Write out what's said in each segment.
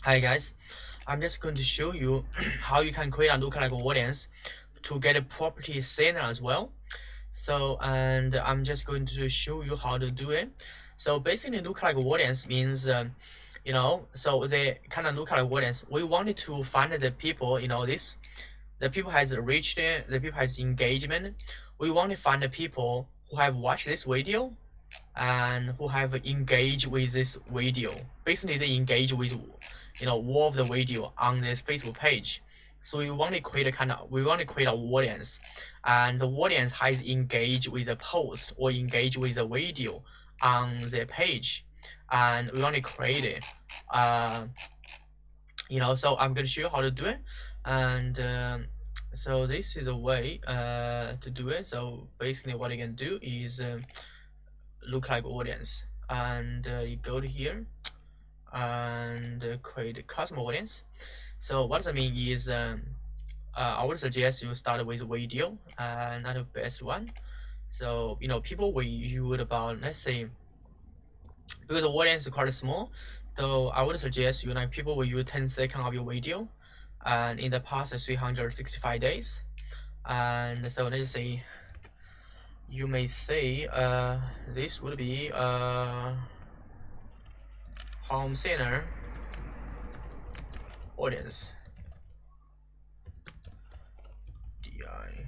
Hi guys, I'm just going to show you how you can create a lookalike audience to get a property center as well. So, and I'm just going to show you how to do it. So basically lookalike audience means, so the kind of lookalike audience, we wanted to find the people, the people has reached it, the people has engagement. We want to find the people who have watched this video and who have engaged with this video. Basically, they engage with, all of the video on this Facebook page. So we want to create an audience, and the audience has engaged with the post or engaged with the video on the page, and we want to create it. So I'm going to show you how to do it, and so this is a way to do it. So basically, what you can do is lookalike audience, and you go to here and create a custom audience. So what does that mean is I would suggest you start with video, not the best one. So people will use about, let's say, because the audience is quite small, so I would suggest people will use 10 seconds of your video and in the past 365 days. And so let's say you may say this would be home center audience DI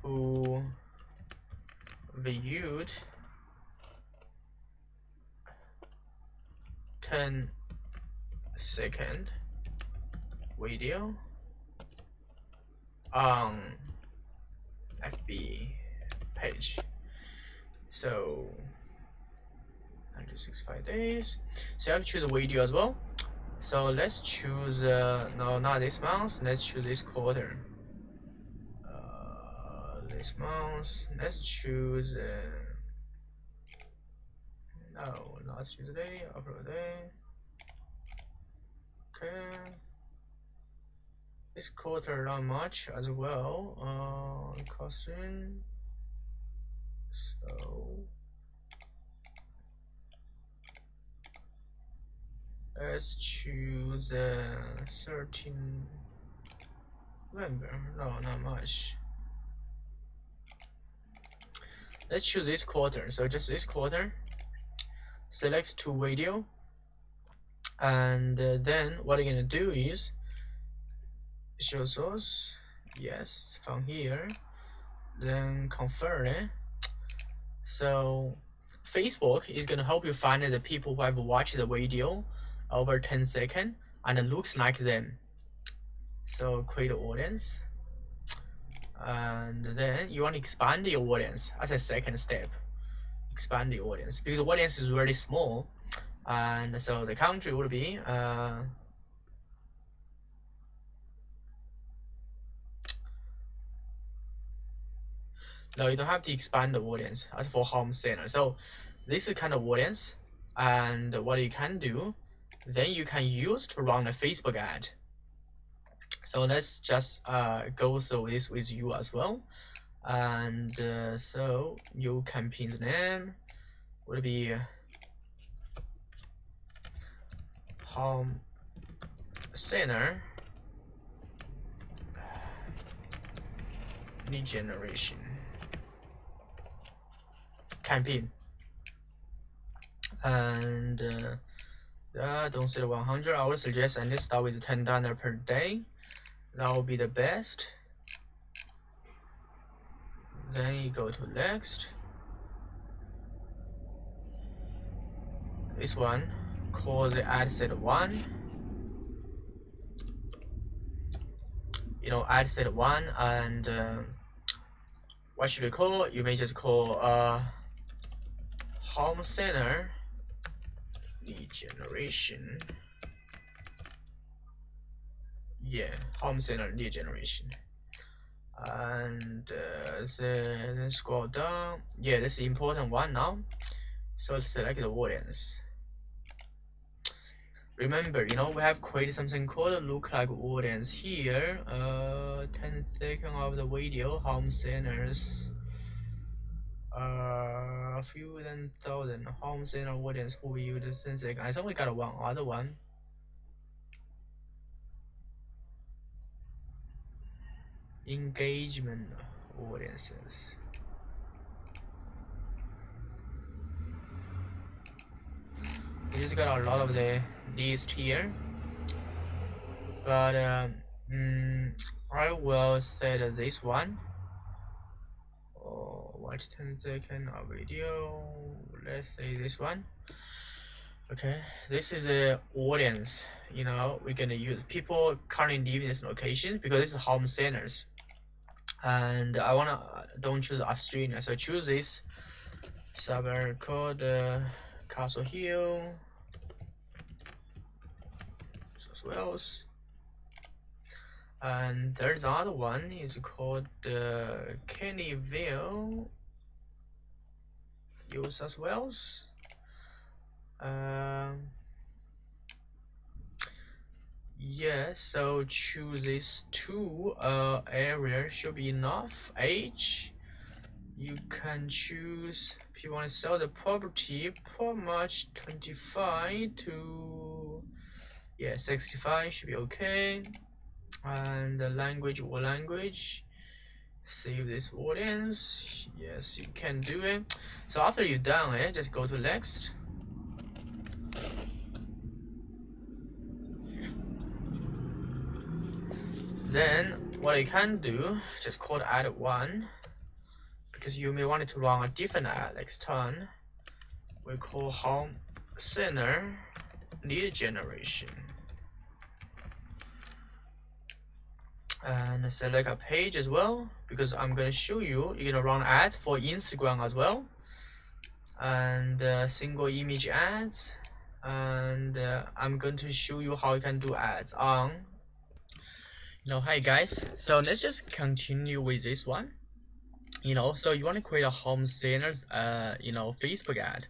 who viewed 10-second video on FB page. So 165 days. So you have to choose a video as well. So let's choose no, not this month. Let's choose this quarter. This month. Let's choose no, not Tuesday, upload day. Okay. This quarter not much as well. Costume. So let's choose 13 November. No, not much. Let's choose this quarter. So just this quarter. Select to video, and then what you're gonna do is show source. Yes, from here. Then confirm it. So Facebook is gonna help you find the people who have watched the video over 10 seconds and it looks like them. So create an audience, and then you want to expand the audience as a second step. Expand the audience because the audience is really small, and so the country would be no, you don't have to expand the audience as for home center. So this is kind of audience, and what you can do, then you can use to run a Facebook ad. So let's just go through this with you as well. And so your campaign's name would be home center lead generation campaign, and don't set 100. I would suggest I need to start with $10 per day. That will be the best. Then you go to next. This one, call the ad set 1. Ad set 1, and what should we call? You may just call home center lead generation. Yeah, home center lead generation. And then scroll down. Yeah, this is the important one now. So select the audience. Remember, we have created something called lookalike audience here. 10 seconds of the video, home centers. A few than thousand homes in our audience who use the sensing. I think we got one other one. Engagement audiences. We just got a lot of the list here, but I will set this one. Watch 10 second of video. Let's say this one. Okay, this is the audience. You know, we're gonna use people currently living in this location because this is home centers. And I wanna don't choose Australia, so choose this suburb called Castle Hill, as well. And there's another one is called Kennyville, New South Wales. Yeah, so choose these two area should be enough. Age, you can choose if you want to sell the property pretty much 25 to 65 should be okay. And the language, what language? Save this audience. Yes, you can do it. So after you're done it, just go to next. Then what you can do, just call add one, because you may want it to run a different ad next time. We call home center lead generation. And select a page as well, because I'm going to show you, you're going to run ads for Instagram as well. And single image ads. And I'm going to show you how you can do ads on. Hi guys. So let's just continue with this one. So you want to create a home centers, Facebook ad.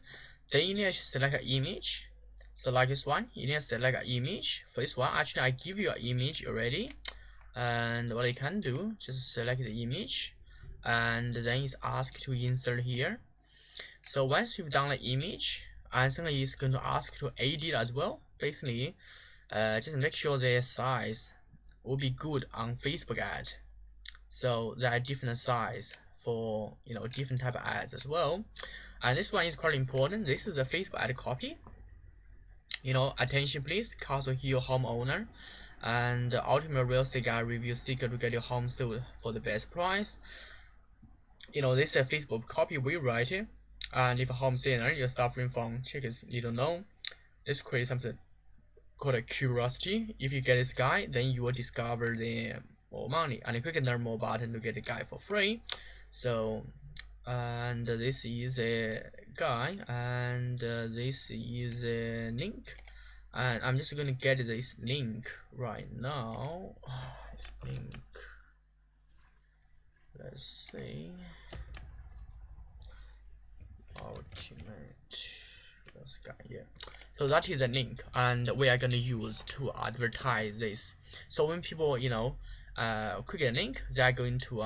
Then you need to select an image. So like this one, you need to select an image. For this one, actually I give you an image already. And what you can do, just select the image, and then it's asked to insert here. So once you've done the image, I think it's going to ask to edit as well. Basically, just make sure the size will be good on Facebook ad. So there are different size for different type of ads as well. And this one is quite important. This is the Facebook ad copy. Attention please, Castle Hill homeowner and ultimate real estate guy review sticker to get your home sold for the best price. This is a Facebook copy we write here. And if a home center you're suffering from chickens you don't know, let's create something called a curiosity. If you get this guy, then you will discover the more money, and you click the learn more button to get the guy for free. So and this is a guy, and this is a link, and I'm just gonna get this link right now. This link, let's see, ultimate, this guy here. So that is a link, and we are gonna use to advertise this. So when people click a link, they are going to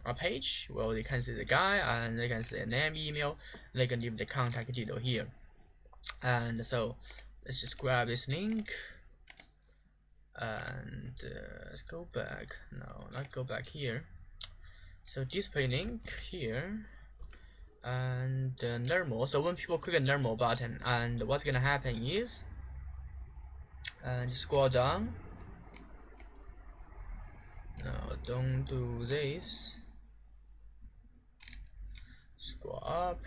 a page where they can see the guy, and they can see the name, email, they can leave the contact detail here. And so let's just grab this link, and let's go back. No, not go back here. So display link here, and learn more. So when people click on learn more button, and what's gonna happen is, just scroll down. No, don't do this. Scroll up.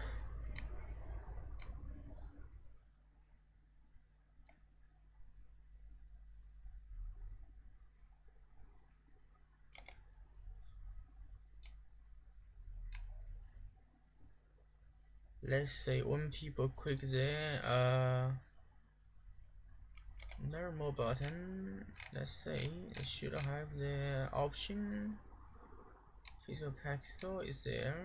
Let's say when people click the learn more button, let's say it should have the option physical pixel is there.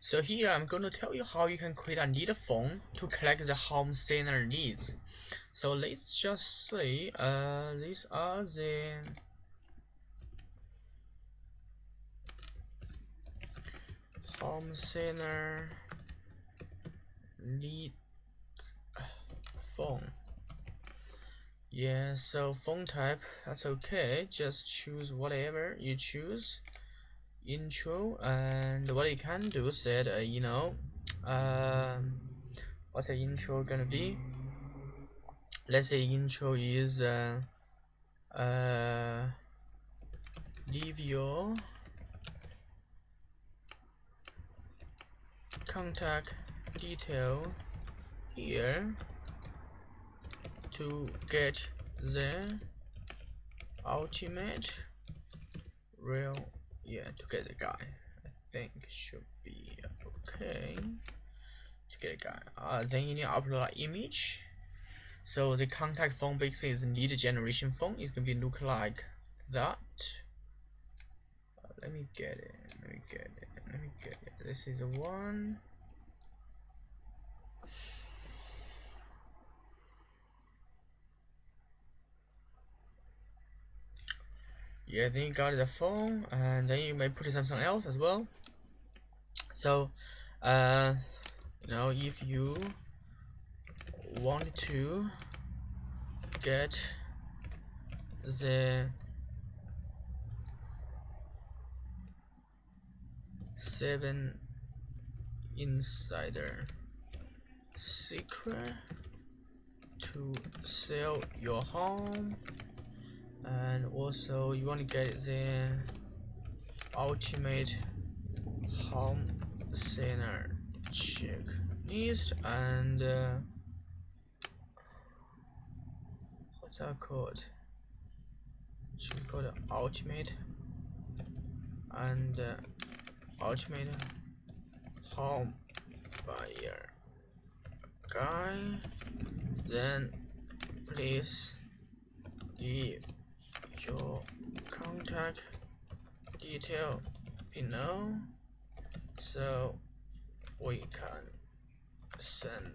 So here I'm going to tell you how you can create a need form to collect the home center needs. So let's just say these are the home center need phone. Yeah, so phone type, that's okay. Just choose whatever you choose. Intro, and what you can do is that what's the intro gonna be? Let's say intro is leave your contact detail here to get the ultimate real, yeah, to get the guy. I think should be okay to get a guy. Then you need to upload an image. So the contact phone basically is a lead generation phone. It's gonna be look like that. Let me get it. This is the one. Yeah, then you got the phone, and then you may put something else as well. So, if you want to get the 7 insider secret to sell your home, and also you want to get the ultimate home center checklist, and what's that called? Should be called ultimate and ultimate home buyer guy. Then please leave your contact detail below so we can send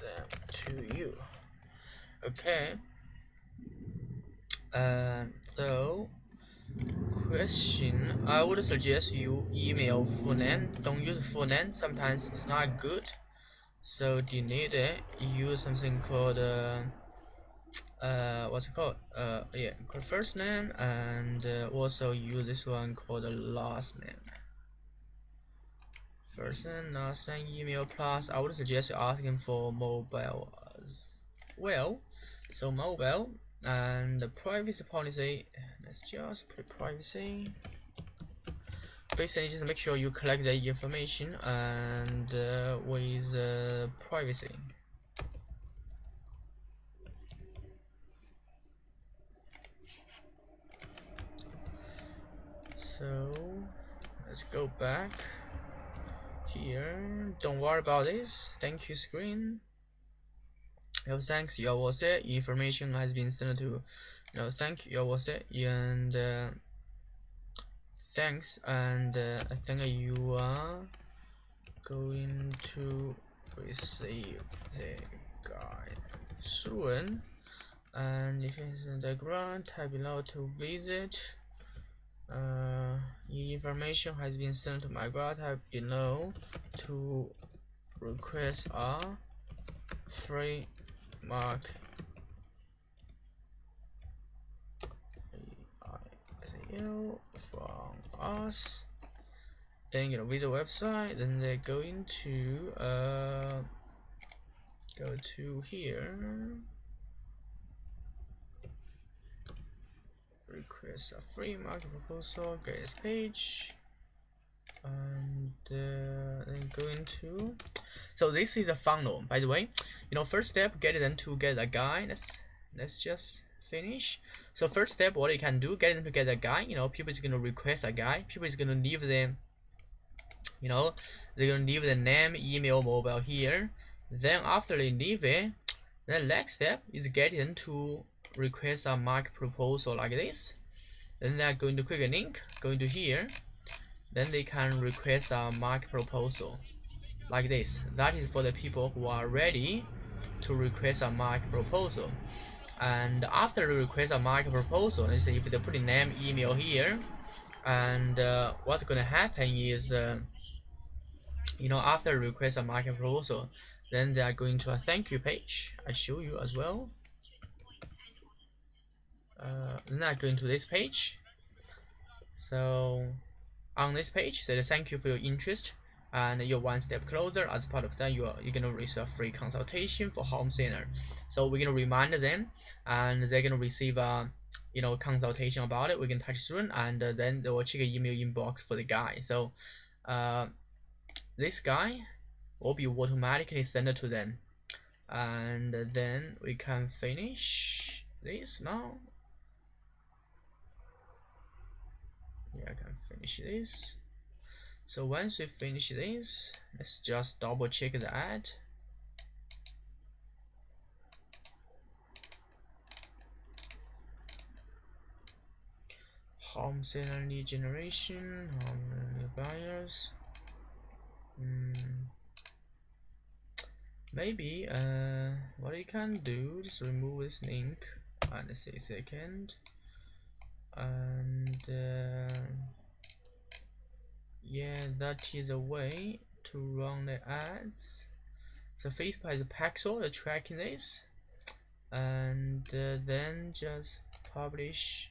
them to you. Okay. So question, I would suggest you email full name. Don't use full name, sometimes it's not good. So delete it. Use something called what's it called? Yeah, called first name, and also use this one called last name. First name, last name, email, plus I would suggest asking for mobile as well. So mobile, and the privacy policy, let's just put privacy. Basically, just make sure you collect the information and with privacy. So let's go back here. Don't worry about this. Thank you screen. No thanks, you was it. Information has been sent to. No thank you was it, and thanks, and I think you are going to receive the guide soon. And if it's in the ground, type below to visit. Information has been sent to my graph. Type below to request a free mark from us. Then you know, with the website, then they're going to go to here, request a free market proposal, get this page, and then go into. So this is a funnel, by the way. You know, first step, get them to get a guy. Let's just finish. So first step, what you can do, get them to get a guy. You know, people is gonna request a guy. People is gonna leave them. You know, they're gonna leave the name, email, mobile here. Then after they leave it, the next step is get them to request a market proposal like this. Then they're going to click a link, going to here. then they can request a market proposal like this. That is for the people who are ready to request a market proposal. And after you request a market proposal, let's say if they put a name, email here, and what's going to happen is, after you request a market proposal, then they are going to a thank you page. I show you as well. Then I go into this page. So on this page, say thank you for your interest, and you're one step closer. As part of that, you're gonna receive a free consultation for home center. So we're gonna remind them, and they're gonna receive a consultation about it. We can touch soon, and then they will check an email inbox for the guy. So this guy will be automatically sent to them, and then we can finish this now. Yeah, I can finish this. So once we finish this, let's just double check the ad. Home center lead generation, home new buyers. Maybe what you can do is remove this link, and let's say second, and yeah, that is a way to run the ads. So Facebook has a pixel tracking this, and then just publish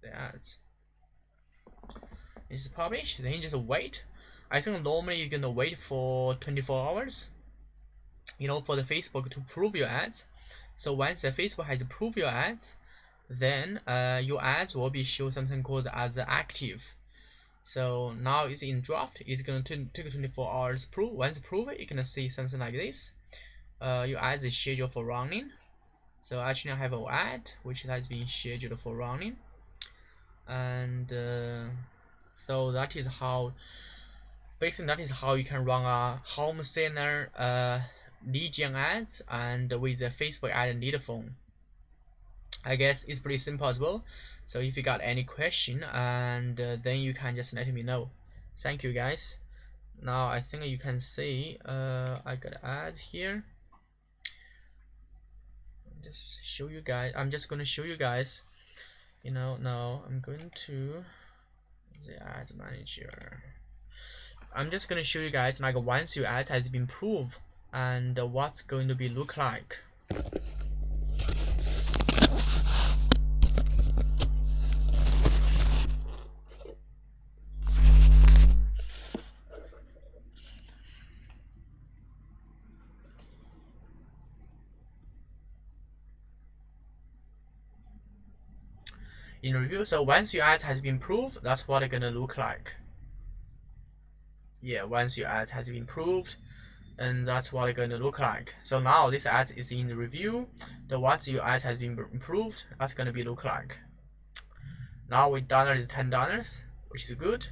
the ads. It's published, then you just wait. I think normally you're gonna wait for 24 hours, for the Facebook to prove your ads. So once the Facebook has approved your ads, then your ads will be shown something called as active. So now it's in draft. It's gonna take 24 hours prove. Once approved, you're gonna see something like this. Your ads is scheduled for running. So actually I have an ad which has been scheduled for running, and so that is how you can run a home center lead gen ads, and with the Facebook ad lead phone. I guess it's pretty simple as well. So if you got any question, and then you can just let me know. Thank you guys. Now I think you can see I got ads here. Just show you guys. I'm just gonna show you guys. Now I'm going to the ads manager. I'm just gonna show you guys like once your ad has been proved and what's going to be look like. In review, so once your ad has been proved, that's what it's gonna look like. Yeah, once your ad has been proved, and that's what it's gonna look like. So now this ad is in the review. The once your ad has been improved, that's gonna be look like. Now with $10, which is good.